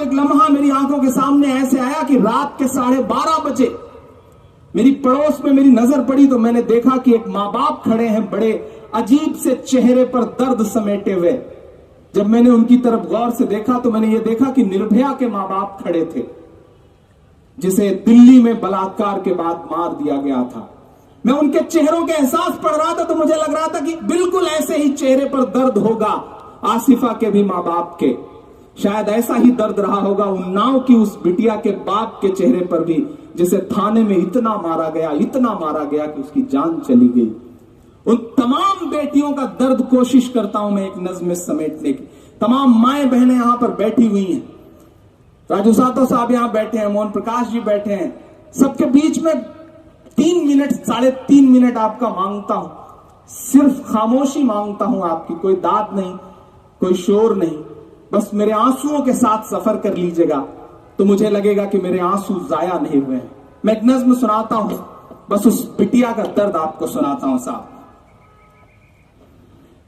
एक लम्हा मेरी आंखों के सामने ऐसे आया कि रात के 12:30 बजे मेरी पड़ोस में मेरी नजर पड़ी तो मैंने देखा कि एक माँ बाप खड़े हैं, बड़े अजीब से चेहरे पर दर्द समेटे हुए। जब मैंने उनकी तरफ गौर से देखा तो मैंने ये देखा कि निर्भया के माँ बाप खड़े थे, जिसे दिल्ली में बलात्कार के बाद मार दिया गया था। मैं उनके चेहरों के एहसास पढ़ रहा था तो मुझे लग रहा था कि बिल्कुल ऐसे ही चेहरे पर दर्द होगा आसिफा के भी माँ बाप के। शायद ऐसा ही दर्द रहा होगा उन्नाव की उस बिटिया के बाप के चेहरे पर भी, जिसे थाने में इतना मारा गया कि उसकी जान चली गई। उन तमाम बेटियों का दर्द कोशिश करता हूं मैं एक नज्म में समेटने की। तमाम माएं बहनें यहां पर बैठी हुई हैं, राजू सातो साहब यहां बैठे हैं, मोहन प्रकाश जी बैठे हैं। सबके बीच में 3 मिनट 3.5 मिनट आपका मांगता हूं, सिर्फ खामोशी मांगता हूं आपकी। कोई दाद नहीं, कोई शोर नहीं, बस मेरे आंसुओं के साथ सफर कर लीजिएगा तो मुझे लगेगा कि मेरे आंसू जाया नहीं हुए हैं। मैं एक नज्म सुनाता हूं, बस उस बिटिया का दर्द आपको सुनाता हूं साहब।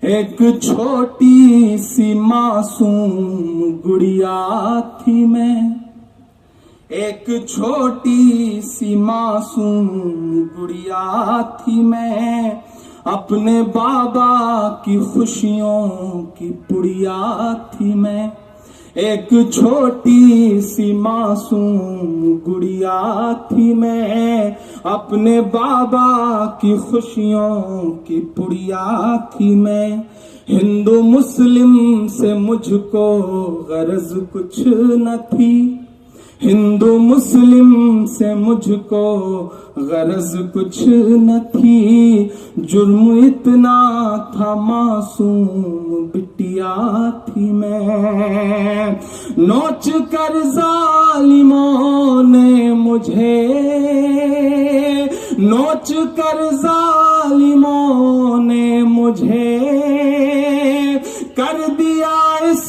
एक छोटी सी मासूम गुड़िया थी मैं, एक छोटी सी मासूम गुड़िया थी मैं, अपने बाबा की खुशियों की पुड़िया थी मैं। एक छोटी सी मासूम गुड़िया थी मैं, अपने बाबा की खुशियों की पुड़िया थी मैं। हिंदू मुस्लिम से मुझको गरज कुछ न थी, हिंदू मुस्लिम से मुझको गरज कुछ न थी। जुर्म इतना था मासूम बिटिया थी मैं। नोच कर जालिमों ने मुझे, नोच कर जालिमों ने मुझे कर दिया इस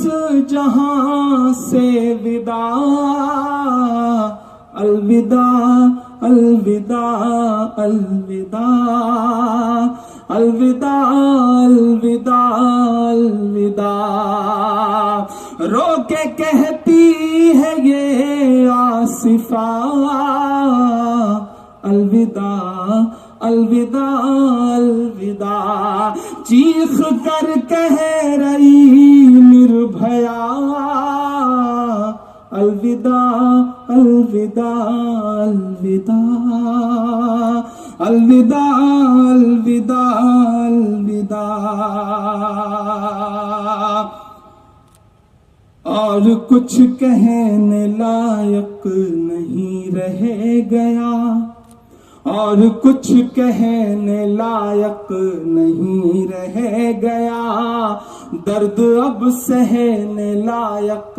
जहां से विदा। अलविदा अलविदा अलविदा अलविदा अलविदा अलविदा। रो के कहती है ये आसिफा, अलविदा अलविदा अलविदा। चीख कर कह रही निर्भया, अलविदा अलविदा अलविदा अलविदा अलविदा अलविदा। और कुछ कहने लायक नहीं रह गया, और कुछ कहने लायक नहीं रह गया। दर्द अब सहने लायक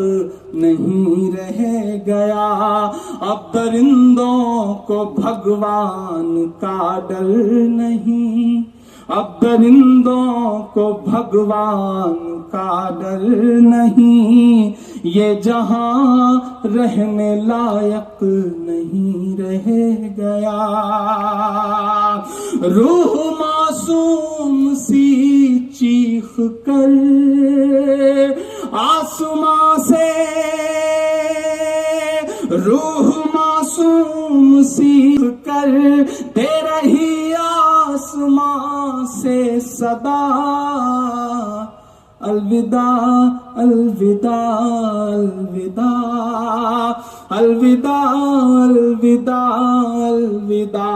नहीं रह गया। अब दरिंदों को भगवान का डर नहीं, अब दरिंदों को भगवान का डर नहीं। ये जहां रहने लायक नहीं रह गया। रूह मासूम सी चीख कर आसमां से, रूह मासूम सी कर दे रही आसमां से सदा। अलविदा अलविदा अलविदा अलविदा अलविदा अलविदा।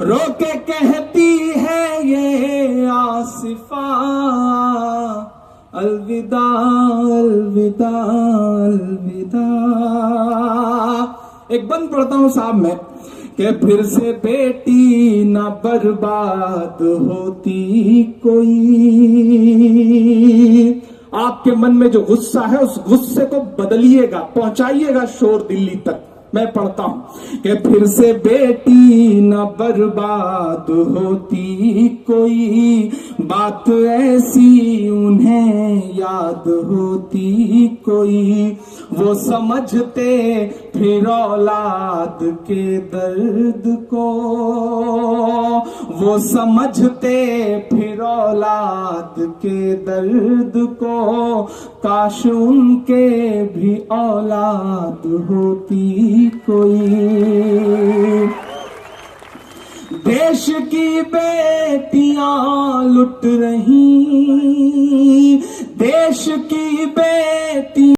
रो के कहती है ये आसिफा, अलविदा अलविदा अलविदा। एक बंद पढ़ता हूं साहब मैं कि फिर से बेटी ना बर्बाद होती कोई। आपके मन में जो गुस्सा है उस गुस्से को बदलिएगा, पहुंचाइएगा शोर दिल्ली तक। मैं पढ़ता हूं कि फिर से बेटी न बर्बाद होती कोई, बात ऐसी उन्हें याद होती कोई। वो समझते फिर औलाद के दर्द को, वो समझते फिर औलाद के दर्द को। काश उनके भी औलाद होती कोई। देश की बेटियां लुट रही